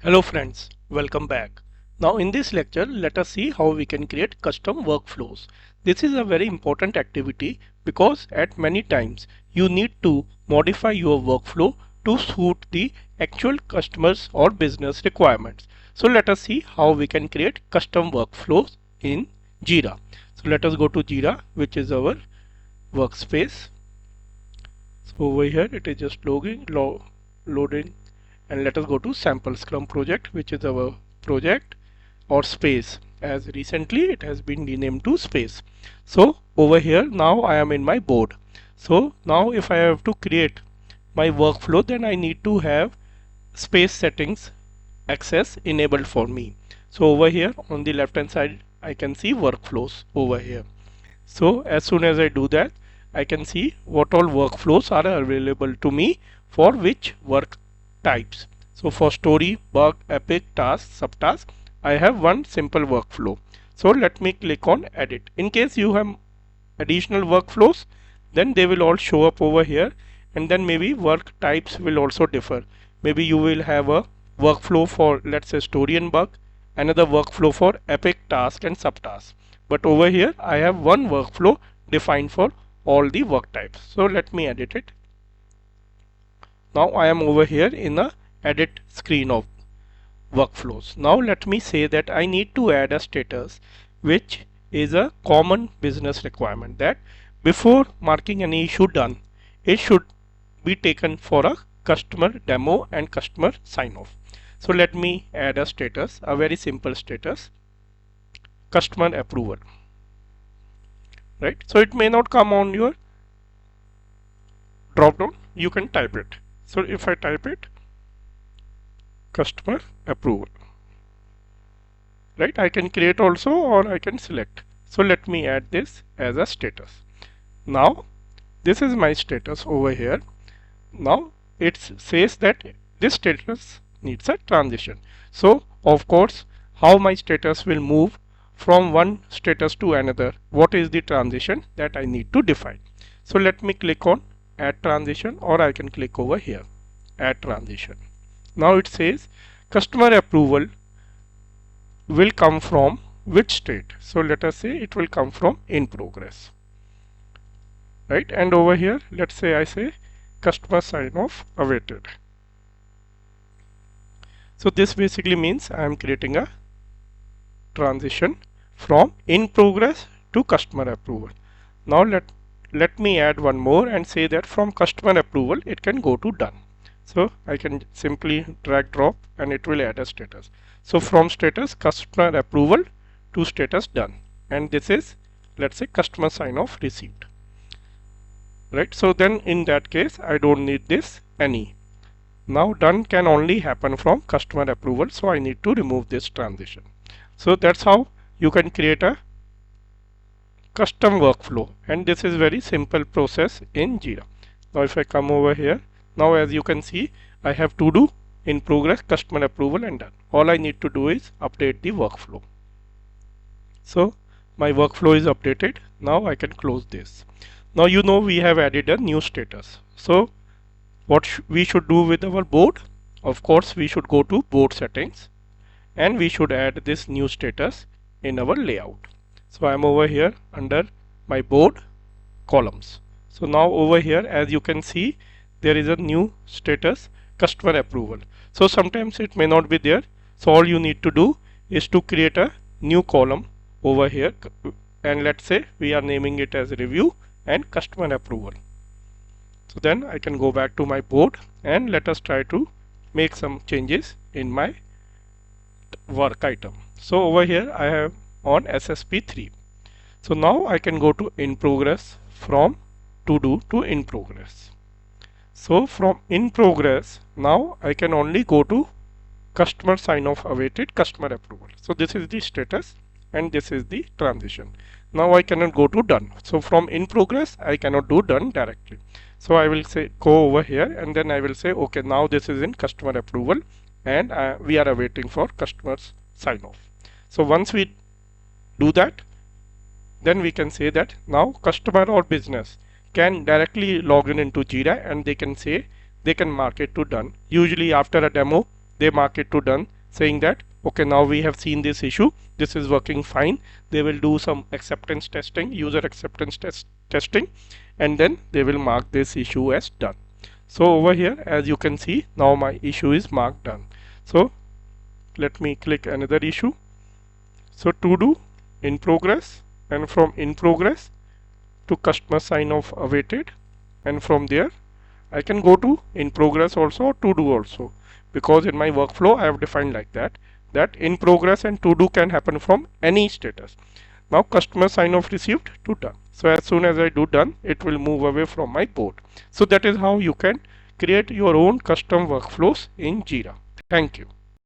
Hello friends, welcome back. Now in this lecture, let us see how we can create custom workflows. This is a very important activity because at many times you need to modify your workflow to suit the actual customers or business requirements. So let us see how we can create custom workflows in Jira. So let us go to Jira, which is our workspace. So over here it is just loading, and let us go to sample scrum project, which is our project, or space, as recently it has been renamed to space. So over here now I am in my board. So now if I have to create my workflow, then I need to have space settings access enabled for me. So over here on the left hand side I can see workflows over here. So as soon as I do that, I can see what all workflows are available to me for which work types. So for story, bug, epic, task, subtask, I have one simple workflow. So let me click on edit. In case you have additional workflows, then they will all show up over here, and then maybe work types will also differ. Maybe you will have a workflow for, let's say, story and bug, another workflow for epic, task and subtask. But over here I have one workflow defined for all the work types. So let me edit it. Now I am over here in the edit screen of workflows. Now let me say that I need to add a status which is a common business requirement, that before marking any issue done, it should be taken for a customer demo and customer sign off. So let me add a status, a very simple status, customer approval. Right, so it may not come on your drop down, you can type it. So if I type it, customer approval, right, I can create also, or I can select. So let me add this as a status. Now this is my status over here. Now it says that this status needs a transition. So of course, how my status will move from one status to another, what is the transition that I need to define. So let me click on add transition, or I can click over here, add transition. Now it says customer approval will come from which state. So let us say it will come from in progress, right? And over here, let's say I say customer sign off awaited. So this basically means I am creating a transition from in progress to customer approval. Now let me add one more and say that from customer approval it can go to done. So I can simply drag drop and it will add a status. So from status customer approval to status done, and this is, let's say, customer sign off received, right? So then in that case I don't need this any. Now done can only happen from customer approval, so I need to remove this transition. So that's how you can create a custom workflow, and this is very simple process in Jira. Now if I come over here, now as you can see I have to do in progress, customer approval and done. All I need to do is update the workflow. So my workflow is updated. Now I can close this. Now you know we have added a new status. So what we should do with our board? Of course we should go to board settings and we should add this new status in our layout. So I am over here under my board columns. So now over here, as you can see, there is a new status, customer approval. So sometimes it may not be there. So all you need to do is to create a new column over here, and let's say we are naming it as review and customer approval. So then I can go back to my board and let us try to make some changes in my work item. So over here I have on SSP3. So now I can go to in progress, from to do to in progress. So from in progress, now I can only go to customer sign off awaited, customer approval. So this is the status and this is the transition. Now I cannot go to done. So from in progress I cannot do done directly. So I will say go over here and then I will say okay, now this is in customer approval and we are awaiting for customers sign off. So once we do that, then we can say that now customer or business can directly log in into Jira and they can say, they can mark it to done. Usually after a demo they mark it to done, saying that okay, now we have seen this issue, this is working fine. They will do some acceptance testing, user acceptance testing, and then they will mark this issue as done. So over here, as you can see, now my issue is marked done. So let me click another issue. So to do, in progress, and from in progress to customer sign off awaited, and from there I can go to in progress also or to do also, because in my workflow I have defined like that in progress and to do can happen from any status. Now customer sign off received to done. So as soon as I do done, it will move away from my board. So that is how you can create your own custom workflows in Jira. Thank you.